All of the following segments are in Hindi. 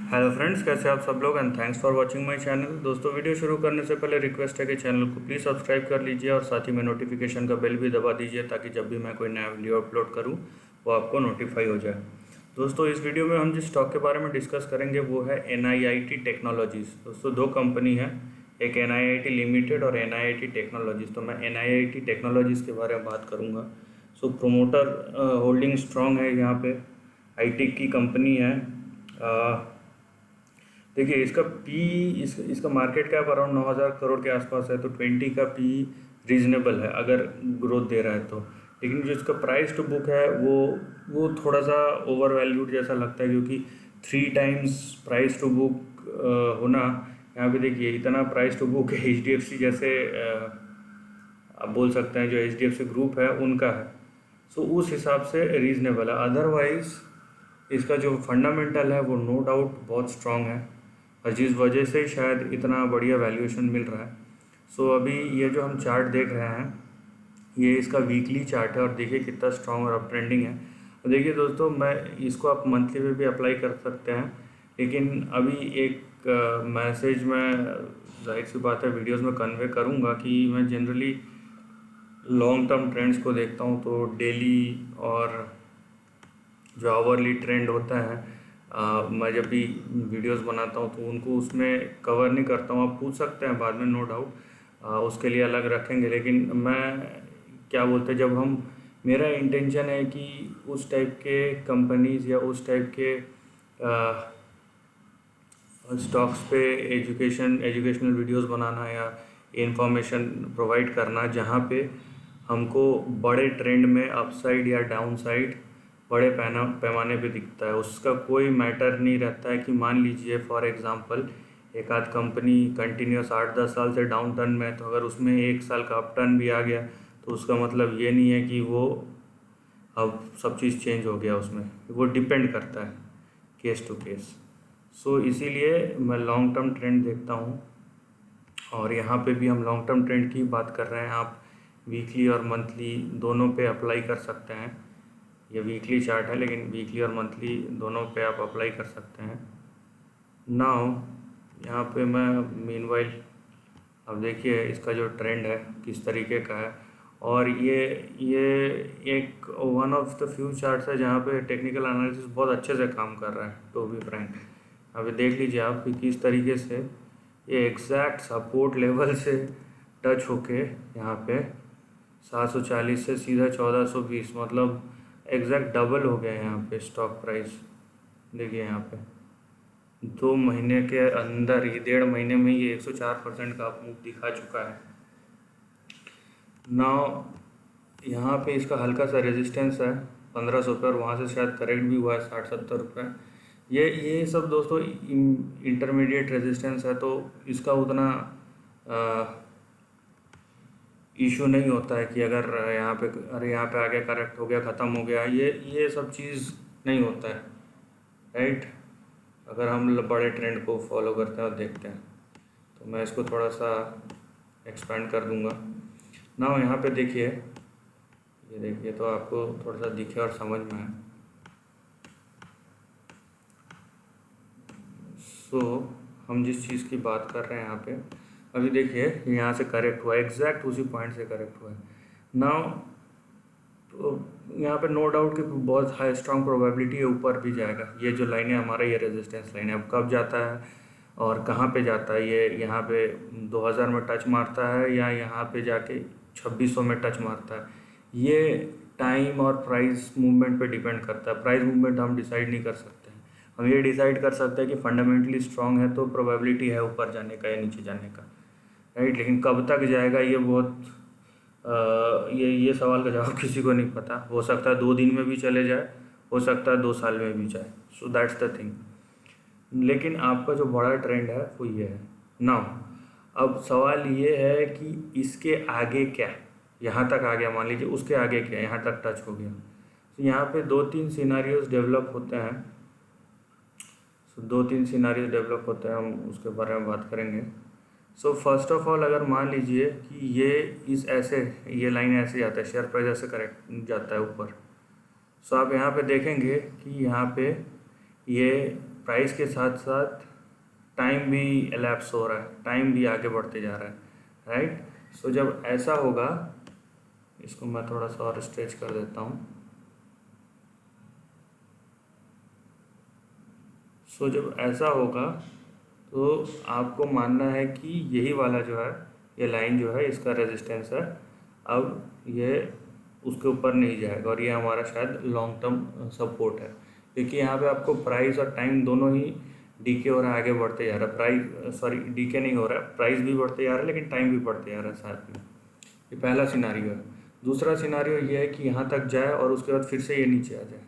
हेलो फ्रेंड्स, कैसे आप सब लोग and thanks for watching my channel. दोस्तों, वीडियो शुरू करने से पहले रिक्वेस्ट है कि चैनल को प्लीज़ सब्सक्राइब कर लीजिए और साथ ही में नोटिफिकेशन का बेल भी दबा दीजिए ताकि जब भी मैं कोई नया वीडियो अपलोड करूं वो आपको नोटिफाई हो जाए। दोस्तों, इस वीडियो में हम जिस स्टॉक के बारे में डिस्कस करेंगे वो है NIIT टेक्नोलॉजीज़। दोस्तों, दो कंपनी है, एक NIIT लिमिटेड और NIIT टेक्नोलॉजीज़। तो मैं NIIT टेक्नोलॉजीज़ के बारे में बात करूँगा। सो प्रोमोटर होल्डिंग स्ट्रॉन्ग है यहाँ पे, IT की कंपनी है। देखिए, इसका पी इसका मार्केट कैप अराउंड 9,000 करोड़ के आसपास है, तो 20 का पी रीजनेबल है अगर ग्रोथ दे रहा है तो। लेकिन जो इसका प्राइस टू बुक है वो थोड़ा सा ओवर वैल्यूड जैसा लगता है, क्योंकि 3 टाइम्स प्राइस टू बुक होना। यहाँ पे देखिए, इतना प्राइस टू बुक HDFC जैसे आप बोल सकते हैं जो HDFC ग्रुप है उनका है। सो उस हिसाब से रीजनेबल है। अदरवाइज इसका जो फंडामेंटल है वो नो डाउट बहुत स्ट्रांग है, और जिस वजह से शायद इतना बढ़िया वैल्यूएशन मिल रहा है। सो अभी ये जो हम चार्ट देख रहे हैं ये इसका वीकली चार्ट है, और देखिए कितना स्ट्रांग और अप ट्रेंडिंग है। और देखिए दोस्तों, मैं इसको आप मंथली में भी अप्लाई कर सकते हैं, लेकिन अभी एक मैसेज में जाहिर सी बात है वीडियोस में कन्वे करूँगा कि मैं जनरली लॉन्ग टर्म ट्रेंड्स को देखता हूँ। तो डेली और जो आवरली ट्रेंड होता है, मैं जब भी वीडियोस बनाता हूँ तो उनको उसमें कवर नहीं करता हूँ। आप पूछ सकते हैं बाद में, नो डाउट उसके लिए अलग रखेंगे। लेकिन मैं क्या बोलते हैं, जब हम मेरा इंटेंशन है कि उस टाइप के कंपनीज़ या उस टाइप के स्टॉक्स पे एजुकेशनल वीडियोस बनाना या इंफॉर्मेशन प्रोवाइड करना जहाँ पे हमको बड़े ट्रेंड में अपसाइड या डाउनसाइड बड़े पैमाने पे दिखता है। उसका कोई मैटर नहीं रहता है कि मान लीजिए फॉर एग्जांपल एक आध कंपनी कंटिन्यूस 8-10 साल से डाउन टर्न में है, तो अगर उसमें 1 साल का अप टर्न भी आ गया तो उसका मतलब ये नहीं है कि वो अब सब चीज़ चेंज हो गया। उसमें वो डिपेंड करता है केस टू केस। सो इसीलिए मैं लॉन्ग टर्म ट्रेंड देखता हूँ, और यहाँ पे भी हम लॉन्ग टर्म ट्रेंड की बात कर रहे हैं। आप वीकली और मंथली दोनों पे अप्लाई कर सकते हैं। ये वीकली चार्ट है, लेकिन वीकली और मंथली दोनों पे आप अप्लाई कर सकते हैं। नाउ यहाँ पे मैं मीनवाइल, अब देखिए इसका जो ट्रेंड है किस तरीके का है। और ये एक one of the few charts है जहाँ पे टेक्निकल एनालिसिस बहुत अच्छे से काम कर रहा है, टू बी फ्रैंक। अभी देख लीजिए आप कि किस तरीके से ये एग्जैक्ट सपोर्ट लेवल से टच होके यहाँ पे 740 से सीधा 1420, मतलब एग्जैक्ट डबल हो गया यहाँ पे स्टॉक प्राइस। देखिए यहाँ पे 2 महीने के अंदर ही, 1.5 महीने में ये 104% का मूव दिखा चुका है। नाउ यहाँ पे इसका हल्का सा रेजिस्टेंस है 1500 पर, वहाँ से शायद करेक्ट भी हुआ है 60-70 रुपये। ये सब दोस्तों इंटरमीडिएट रेजिस्टेंस है, तो इसका उतना इशू नहीं होता है कि अगर यहाँ पे, अरे यहाँ पे आगे करेक्ट हो गया, ख़त्म हो गया, ये सब चीज़ नहीं होता है, राइट। अगर हम बड़े ट्रेंड को फॉलो करते हैं और देखते हैं, तो मैं इसको थोड़ा सा एक्सपेंड कर दूंगा। ना यहाँ पे देखिए, ये देखिए तो आपको थोड़ा सा दिखे और समझ में आए। सो हम जिस चीज़ की बात कर रहे हैं यहाँ पे, अभी देखिए यहाँ से करेक्ट हुआ, एग्जैक्ट उसी पॉइंट से करेक्ट हुआ है। नाउ तो यहाँ पे नो डाउट कि बहुत हाई स्ट्रांग प्रोबेबिलिटी है ऊपर भी जाएगा। ये जो लाइन है हमारा, ये रेजिस्टेंस लाइन है। अब कब जाता है और कहाँ पे जाता है, ये यहाँ पे 2000 में टच मारता है या यहाँ पे जाके 2600 में टच मारता है, ये टाइम और प्राइस मूवमेंट पे डिपेंड करता है। प्राइस मूवमेंट हम डिसाइड नहीं कर सकते हैं। हम ये डिसाइड कर सकते हैं कि फंडामेंटली स्ट्रांग है तो प्रोबेबिलिटी है ऊपर जाने का या नीचे जाने का, राइट। लेकिन कब तक जाएगा ये बहुत ये सवाल का जवाब किसी को नहीं पता। हो सकता है 2 दिन में भी चले जाए, हो सकता है 2 साल में भी जाए। So that's the thing. लेकिन आपका जो बड़ा ट्रेंड है वो ये है। नाउ अब सवाल ये है कि इसके आगे क्या, यहाँ तक आ गया मान लीजिए, उसके आगे क्या, यहाँ तक टच हो गया। तो यहाँ पे 2-3 सिनारियोज डेवलप होते हैं। सो 2-3 सिनारियोज डेवलप होते हैं, हम उसके बारे में बात करेंगे। सो फर्स्ट ऑफ ऑल, अगर मान लीजिए कि ये लाइन ऐसे जाता है, शेयर प्राइस ऐसे करेक्ट जाता है ऊपर। सो आप यहाँ पे देखेंगे कि यहाँ पे ये प्राइस के साथ साथ टाइम भी एलैप्स हो रहा है, टाइम भी आगे बढ़ते जा रहा है, राइट। सो जब ऐसा होगा, इसको मैं थोड़ा सा और स्ट्रेच कर देता हूँ। सो जब ऐसा होगा तो आपको मानना है कि यही वाला जो है, ये लाइन जो है, इसका रेजिस्टेंस है, अब ये उसके ऊपर नहीं जाएगा और ये हमारा शायद लॉन्ग टर्म सपोर्ट है, क्योंकि यहाँ पे आपको प्राइस और टाइम दोनों ही डीके हो रहा है, आगे बढ़ते जा रहा है। प्राइस सॉरी डीके नहीं हो रहा है, प्राइस भी बढ़ते जा रहा है लेकिन टाइम भी बढ़ते जा रहा है साथ में। ये पहला सिनारियो है। दूसरा सिनारियो ये है कि यहाँ तक जाए और उसके बाद फिर से ये नीचे आ जाए,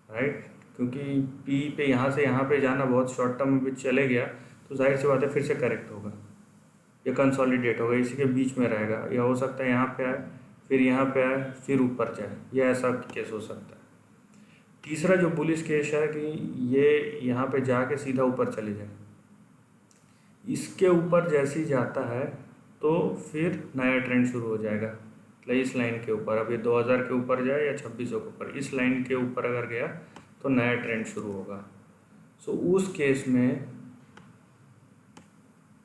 राइट, क्योंकि पी पे यहाँ से यहाँ पे जाना बहुत शॉर्ट टर्म में चले गया तो जाहिर सी बात है फिर से करेक्ट होगा, ये कंसोलिडेट होगा, इसी के बीच में रहेगा, या हो सकता है यहाँ पे आए, फिर यहाँ पे आए, फिर ऊपर जाए, ये ऐसा केस हो सकता है। तीसरा जो बुलिश केस है कि ये यहाँ पे जाके सीधा ऊपर चले जाए, इसके ऊपर जैसे ही जाता है तो फिर नया ट्रेंड शुरू हो जाएगा, मतलब इस लाइन के ऊपर, अब ये 2000 के ऊपर जाए या 2600 के ऊपर, इस लाइन के ऊपर अगर गया तो नया ट्रेंड शुरू होगा। सो उस केस में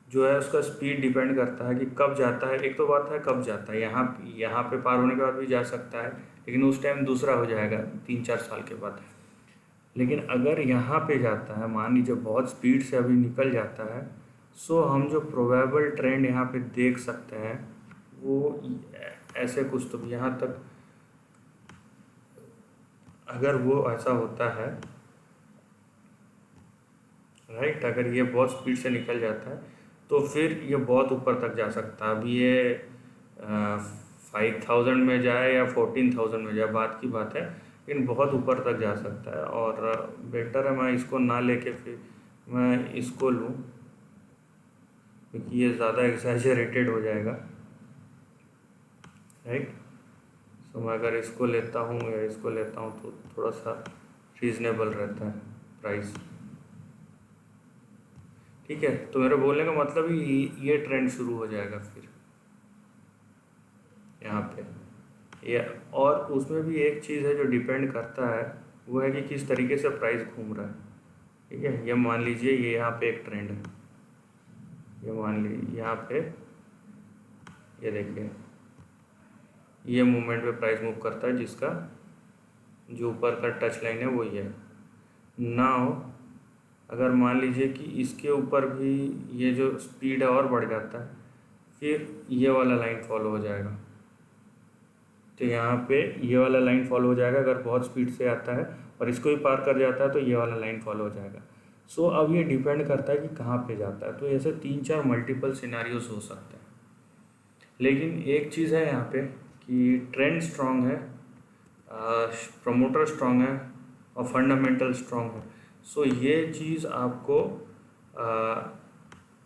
जो है उसका स्पीड डिपेंड करता है कि कब जाता है। एक तो बात है कब जाता है, यहाँ पे पार होने के बाद भी जा सकता है लेकिन उस टाइम दूसरा हो जाएगा 3-4 साल के बाद। लेकिन अगर यहाँ पे जाता है, मान लीजिए बहुत स्पीड से अभी निकल जाता है, सो हम जो प्रोबेबल ट्रेंड यहाँ पे देख सकते हैं वो ऐसे कुछ, तो यहाँ तक अगर वो ऐसा होता है, राइट, अगर ये बहुत स्पीड से निकल जाता है तो फिर ये बहुत ऊपर तक जा सकता है। अभी ये 5000 में जाए या 14000 में जाए बात की बात है, लेकिन बहुत ऊपर तक जा सकता है और बेटर है मैं इसको ना लेके फिर मैं इसको लूँ, क्योंकि ये ज़्यादा एक्सैजरेटेड हो जाएगा, राइट। सो मैं अगर इसको लेता हूँ या इसको लेता हूँ तो थोड़ा सा रीज़नेबल रहता है प्राइस, ठीक है। तो मेरे बोलने का मतलब ये ट्रेंड शुरू हो जाएगा फिर यहाँ पे ये, और उसमें भी एक चीज़ है जो डिपेंड करता है, वो है कि किस तरीके से प्राइस घूम रहा है, ठीक है। ये मान लीजिए ये यहाँ पे एक ट्रेंड है, ये मान लीजिए यहाँ पे, ये देखिए ये मूवमेंट पे प्राइस मूव करता है, जिसका जो ऊपर का टच लाइन है वही है। नाउ अगर मान लीजिए कि इसके ऊपर भी ये जो स्पीड है और बढ़ जाता है, फिर ये वाला लाइन फॉलो हो जाएगा, तो यहाँ पे ये वाला लाइन फॉलो हो जाएगा अगर बहुत स्पीड से आता है, और इसको भी पार कर जाता है तो ये वाला लाइन फॉलो हो जाएगा। सो अब ये डिपेंड करता है कि कहाँ पे जाता है, तो ऐसे 3-4 मल्टीपल सिनारियोज हो सकते हैं। लेकिन एक चीज़ है यहाँ पे कि ट्रेंड स्ट्रॉन्ग है, प्रमोटर स्ट्रॉन्ग है और फंडामेंटल स्ट्रॉन्ग है। सो ये चीज़ आपको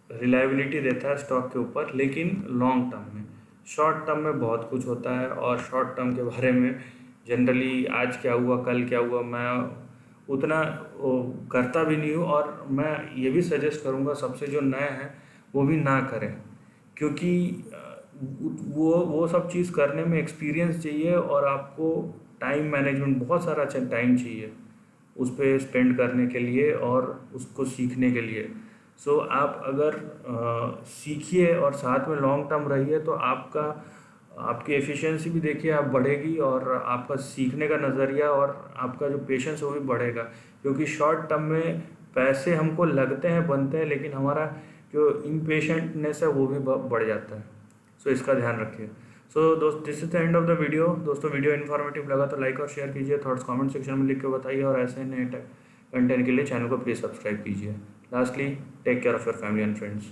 रिलायबिलिटी देता है स्टॉक के ऊपर, लेकिन लॉन्ग टर्म में, शॉर्ट टर्म में बहुत कुछ होता है और शॉर्ट टर्म के बारे में जनरली आज क्या हुआ कल क्या हुआ मैं उतना करता भी नहीं हूँ, और मैं ये भी सजेस्ट करूँगा सबसे जो नए हैं वो भी ना करें, क्योंकि वो सब चीज़ करने में एक्सपीरियंस चाहिए और आपको टाइम मैनेजमेंट, बहुत सारा अच्छा टाइम चाहिए उस पर स्पेंड करने के लिए और उसको सीखने के लिए। सो आप अगर सीखिए और साथ में लॉन्ग टर्म रहिए तो आपकी एफिशिएंसी भी देखिए आप बढ़ेगी, और आपका सीखने का नज़रिया और आपका जो पेशेंस वो भी बढ़ेगा, क्योंकि शॉर्ट टर्म में पैसे हमको लगते हैं बनते हैं, लेकिन हमारा जो इम्पेशेंटनेस है वो भी बढ़ जाता है। सो इसका ध्यान रखिए। सो दोस्त, this is the end of the video. दोस्तों वीडियो इन्फॉर्मेटिव लगा तो लाइक और शेयर कीजिए, थॉट्स कमेंट सेक्शन में लिख के बताइए, और ऐसे नए कंटेंट के लिए चैनल को प्लीज़ सब्सक्राइब कीजिए। Lastly, take care of your family and friends.